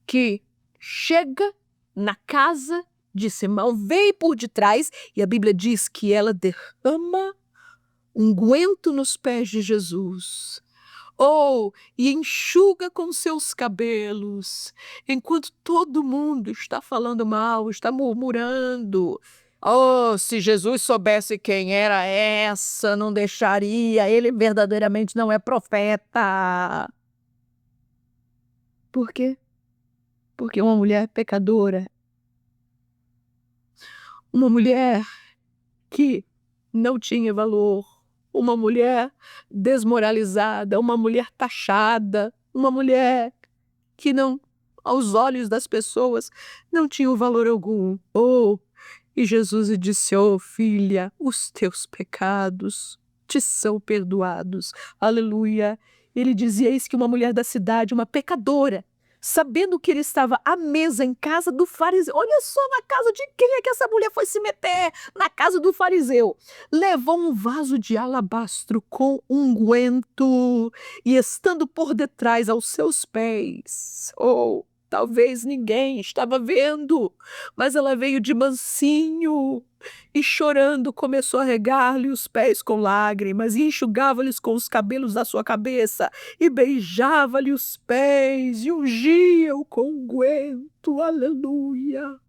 que chega na casa de Simão, vem por detrás, e a Bíblia diz que ela derrama unguento nos pés de Jesus. E enxuga com seus cabelos, enquanto todo mundo está falando mal, está murmurando. Oh, se Jesus soubesse quem era essa, não deixaria, ele verdadeiramente não é profeta. Por quê? Porque uma mulher pecadora, uma mulher que não tinha valor, uma mulher desmoralizada, uma mulher taxada, uma mulher que não, aos olhos das pessoas, não tinha valor algum. E Jesus lhe disse, filha, os teus pecados te são perdoados. Aleluia. Ele dizia isso que uma mulher da cidade, uma pecadora, sabendo que ele estava à mesa em casa do fariseu. Olha só na casa de quem é que essa mulher foi se meter? Na casa do fariseu. Levou um vaso de alabastro com unguento e estando por detrás aos seus pés. Talvez ninguém estava vendo, mas ela veio de mansinho e chorando começou a regar-lhe os pés com lágrimas e enxugava-lhes com os cabelos da sua cabeça e beijava-lhe os pés e ungia-o com unguento. Aleluia!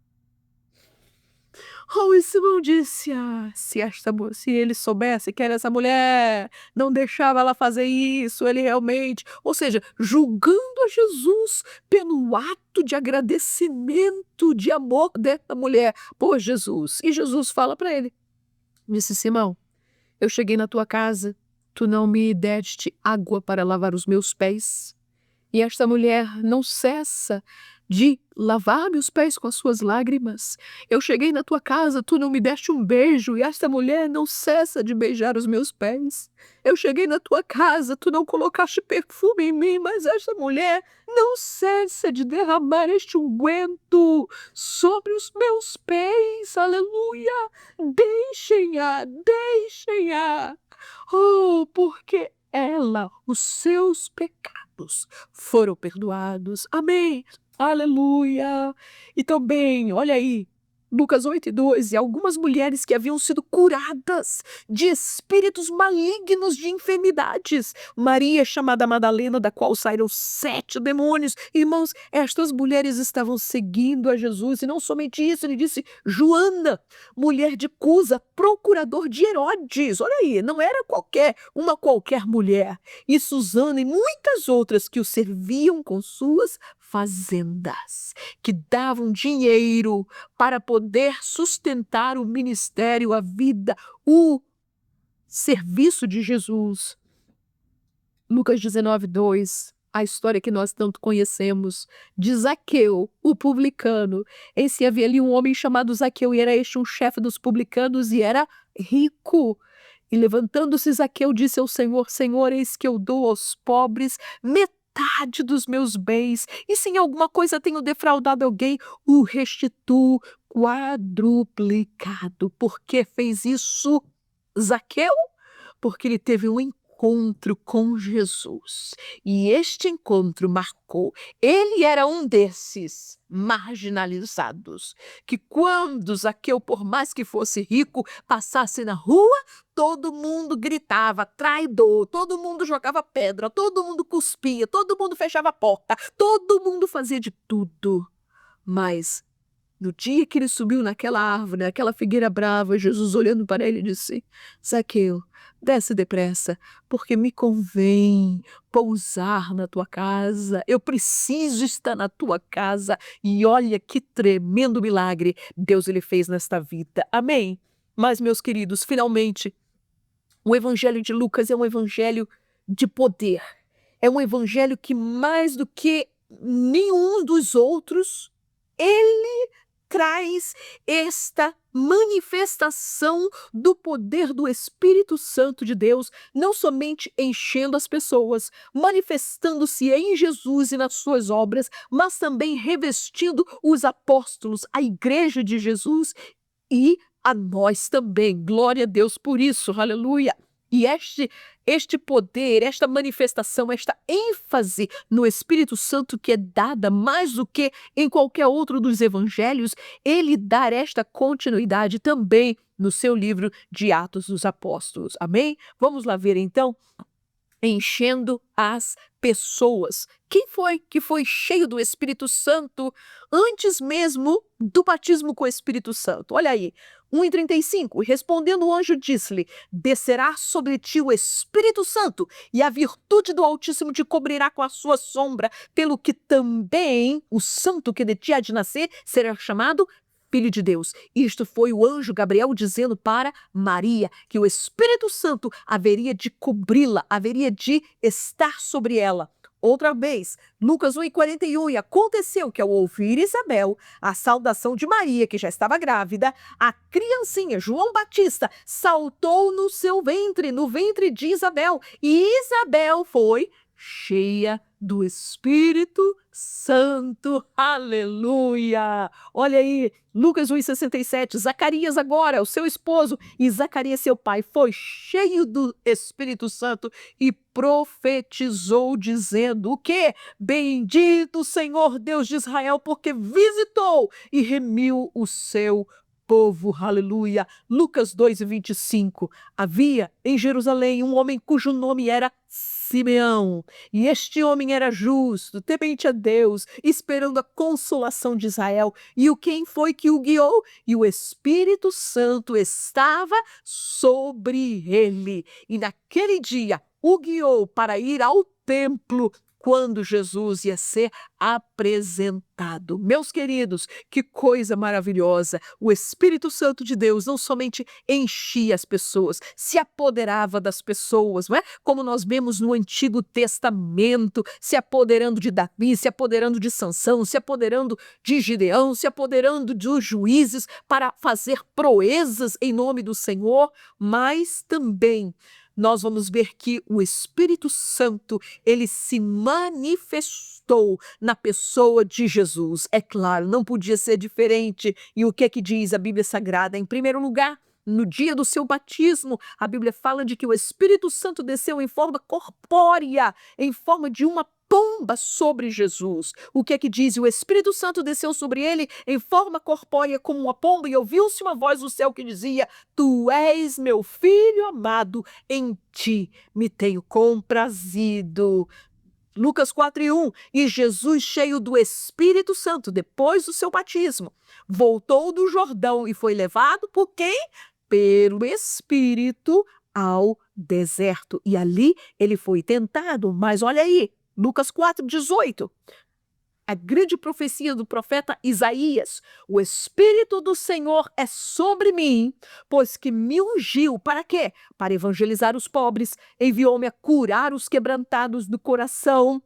E Simão disse, se ele soubesse que era essa mulher, não deixava ela fazer isso, ele realmente, ou seja, julgando a Jesus pelo ato de agradecimento, de amor dessa mulher por Jesus. E Jesus fala para ele, disse, Simão, eu cheguei na tua casa, tu não me deste água para lavar os meus pés, e esta mulher não cessa de lavar meus pés com as suas lágrimas. Eu cheguei na tua casa, tu não me deste um beijo, e esta mulher não cessa de beijar os meus pés. Eu cheguei na tua casa, tu não colocaste perfume em mim, mas esta mulher não cessa de derramar este unguento sobre os meus pés. Aleluia! Deixem-a, deixem-a. Porque ela, os seus pecados foram perdoados. Amém. Aleluia! E também, olha aí, Lucas 8:2, algumas mulheres que haviam sido curadas de espíritos malignos de enfermidades. Maria, chamada Madalena, da qual saíram 7 demônios. Irmãos, estas mulheres estavam seguindo a Jesus, e não somente isso, ele disse, Joana, mulher de Cusa, procurador de Herodes. Olha aí, não era uma qualquer mulher. E Susana e muitas outras que o serviam com suas fazendas, que davam dinheiro para poder sustentar o ministério, a vida, o serviço de Jesus. Lucas 19:2, a história que nós tanto conhecemos, de Zaqueu, o publicano. Em si havia ali um homem chamado Zaqueu, e era este um chefe dos publicanos, e era rico. E levantando-se Zaqueu, disse ao Senhor, Senhor, eis que eu dou aos pobres metade dos meus bens, e se em alguma coisa tenho defraudado alguém, o restituo quadruplicado. Por que fez isso Zaqueu? Porque ele teve um encontro encontro com Jesus. E este encontro marcou. Ele era um desses marginalizados, que quando Zaqueu, por mais que fosse rico, passasse na rua, todo mundo gritava traidor, todo mundo jogava pedra, todo mundo cuspia, todo mundo fechava a porta, todo mundo fazia de tudo. Mas no dia que ele subiu naquela árvore, naquela figueira brava, Jesus olhando para ele disse: Zaqueu, desce depressa, porque me convém pousar na tua casa. Eu preciso estar na tua casa. E olha que tremendo milagre Deus ele fez nesta vida. Amém? Mas, meus queridos, finalmente, o evangelho de Lucas é um evangelho de poder. É um evangelho que, mais do que nenhum dos outros, ele traz esta manifestação do poder do Espírito Santo de Deus, não somente enchendo as pessoas, manifestando-se em Jesus e nas suas obras, mas também revestindo os apóstolos, a igreja de Jesus e a nós também. Glória a Deus por isso, aleluia. E este poder, esta manifestação, esta ênfase no Espírito Santo que é dada mais do que em qualquer outro dos evangelhos, ele dá esta continuidade também no seu livro de Atos dos Apóstolos. Amém? Vamos lá ver então. Enchendo as pessoas. Quem foi que foi cheio do Espírito Santo antes mesmo do batismo com o Espírito Santo? Olha aí, 1:35, e respondendo o anjo disse-lhe: descerá sobre ti o Espírito Santo, e a virtude do Altíssimo te cobrirá com a sua sombra, pelo que também o santo que de ti há de nascer será chamado Filho de Deus. Isto foi o anjo Gabriel dizendo para Maria que o Espírito Santo haveria de cobri-la, haveria de estar sobre ela. Outra vez, Lucas 1:41, e aconteceu que ao ouvir Isabel a saudação de Maria, que já estava grávida, a criancinha, João Batista, saltou no seu ventre, no ventre de Isabel, e Isabel foi cheia do Espírito Santo. Aleluia! Olha aí, Lucas 1:67, Zacarias agora, o seu esposo, e Zacarias seu pai, foi cheio do Espírito Santo e profetizou dizendo o quê? Bendito o Senhor Deus de Israel, porque visitou e remiu o seu povo. Aleluia! Lucas 2:25, havia em Jerusalém um homem cujo nome era Simeão, e este homem era justo, temente a Deus, esperando a consolação de Israel. E o quem foi que o guiou? E o Espírito Santo estava sobre ele. E naquele dia o guiou para ir ao templo quando Jesus ia ser apresentado. Meus queridos, que coisa maravilhosa! O Espírito Santo de Deus não somente enchia as pessoas, se apoderava das pessoas, não é? Como nós vemos no Antigo Testamento, se apoderando de Davi, se apoderando de Sansão, se apoderando de Gideão, se apoderando dos juízes para fazer proezas em nome do Senhor, mas também nós vamos ver que o Espírito Santo, ele se manifestou na pessoa de Jesus. É claro, não podia ser diferente. E o que é que diz a Bíblia Sagrada? Em primeiro lugar, no dia do seu batismo, a Bíblia fala de que o Espírito Santo desceu em forma corpórea, em forma de uma pomba sobre Jesus. O que é que diz? O Espírito Santo desceu sobre ele em forma corpórea como uma pomba, e ouviu-se uma voz do céu que dizia: Tu és meu filho amado, em ti me tenho comprazido. Lucas 4:1, e Jesus, cheio do Espírito Santo, depois do seu batismo, voltou do Jordão e foi levado por quem? Pelo Espírito ao deserto. E ali ele foi tentado. Mas olha aí, Lucas 4:18. A grande profecia do profeta Isaías: o Espírito do Senhor é sobre mim, pois que me ungiu. Para quê? Para evangelizar os pobres, enviou-me a curar os quebrantados do coração,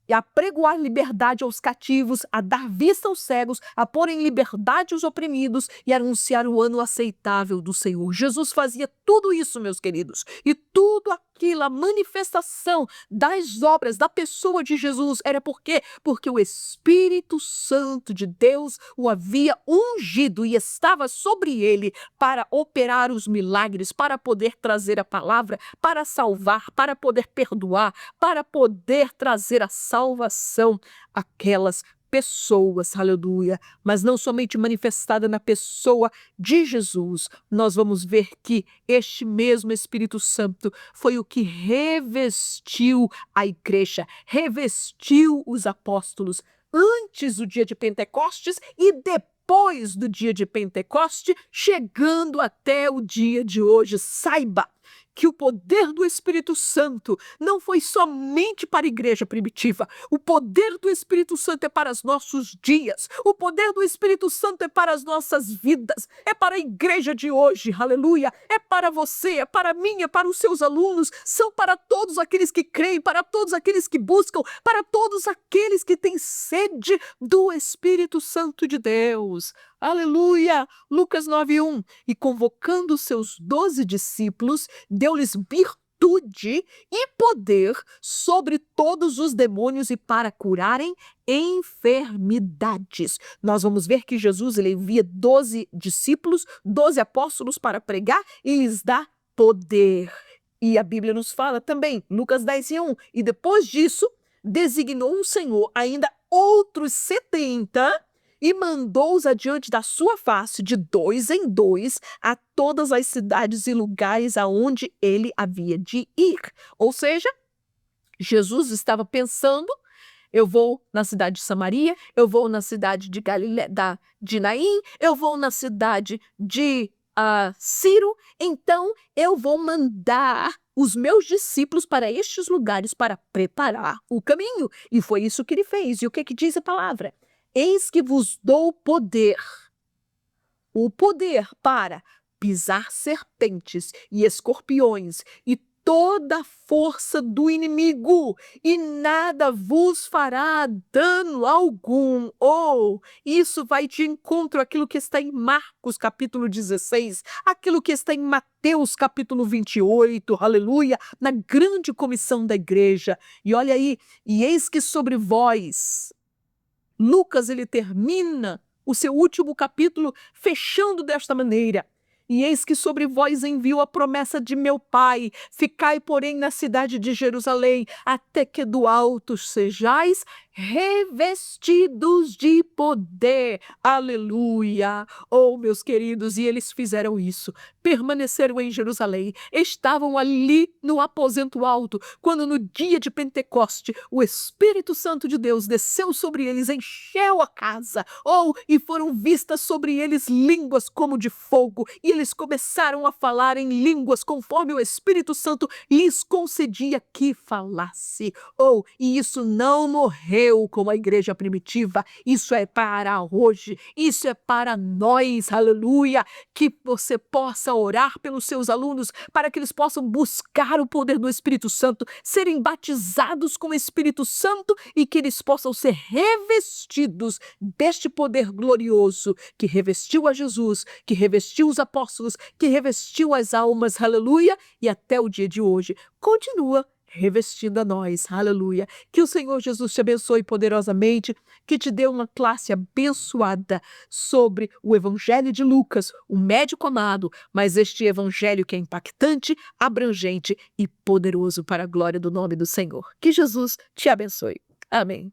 e a pregoar liberdade aos cativos, a dar vista aos cegos, a pôr em liberdade os oprimidos e a anunciar o ano aceitável do Senhor. Jesus fazia tudo isso, meus queridos, e tudo aquilo aquilo, a manifestação das obras da pessoa de Jesus era por quê? Porque o Espírito Santo de Deus o havia ungido e estava sobre ele para operar os milagres, para poder trazer a palavra, para salvar, para poder perdoar, para poder trazer a salvação àquelas pessoas, aleluia, mas não somente manifestada na pessoa de Jesus. Nós vamos ver que este mesmo Espírito Santo foi o que revestiu a igreja, revestiu os apóstolos antes do dia de Pentecostes e depois do dia de Pentecoste, chegando até o dia de hoje. Saiba que o poder do Espírito Santo não foi somente para a igreja primitiva. O poder do Espírito Santo é para os nossos dias. O poder do Espírito Santo é para as nossas vidas. É para a igreja de hoje, aleluia. É para você, é para mim, é para os seus alunos. São para todos aqueles que creem, para todos aqueles que buscam, para todos aqueles que têm sede do Espírito Santo de Deus. Aleluia! Lucas 9:1. E convocando os seus 12 discípulos, deu-lhes virtude e poder sobre todos os demônios e para curarem enfermidades. Nós vamos ver que Jesus ele envia 12 discípulos, 12 apóstolos para pregar e lhes dá poder. E a Bíblia nos fala também, Lucas 10:1. E depois disso, designou um Senhor ainda outros 70 e mandou-os adiante da sua face, de 2 em 2, a todas as cidades e lugares aonde ele havia de ir. Ou seja, Jesus estava pensando, eu vou na cidade de Samaria, eu vou na cidade de de Naim, eu vou na cidade de Ciro, então eu vou mandar os meus discípulos para estes lugares para preparar o caminho. E foi isso que ele fez. E o que diz a palavra? Eis que vos dou poder, o poder para pisar serpentes e escorpiões e toda a força do inimigo, e nada vos fará dano algum. Isso vai de encontro àquilo que está em Marcos capítulo 16, aquilo que está em Mateus capítulo 28, aleluia, na grande comissão da igreja. E olha aí, e eis que sobre vós, Lucas ele termina o seu último capítulo fechando desta maneira. E eis que sobre vós envio a promessa de meu Pai. Ficai, porém, na cidade de Jerusalém, até que do alto sejais revestidos de poder. Aleluia! Meus queridos, e eles fizeram isso. Permaneceram em Jerusalém. Estavam ali no aposento alto, quando no dia de Pentecoste, o Espírito Santo de Deus desceu sobre eles, encheu a casa. E foram vistas sobre eles línguas como de fogo. E eles começaram a falar em línguas conforme o Espírito Santo lhes concedia que falasse. E isso não morreu como a igreja primitiva, isso é para hoje, isso é para nós, aleluia, que você possa orar pelos seus alunos para que eles possam buscar o poder do Espírito Santo, serem batizados com o Espírito Santo e que eles possam ser revestidos deste poder glorioso que revestiu a Jesus, que revestiu os apóstolos, que revestiu as almas, aleluia, e até o dia de hoje continua revestindo a nós, aleluia. Que o Senhor Jesus te abençoe poderosamente, que te dê uma classe abençoada sobre o Evangelho de Lucas, o médico amado, mas este Evangelho que é impactante, abrangente e poderoso para a glória do nome do Senhor. Que Jesus te abençoe. Amém.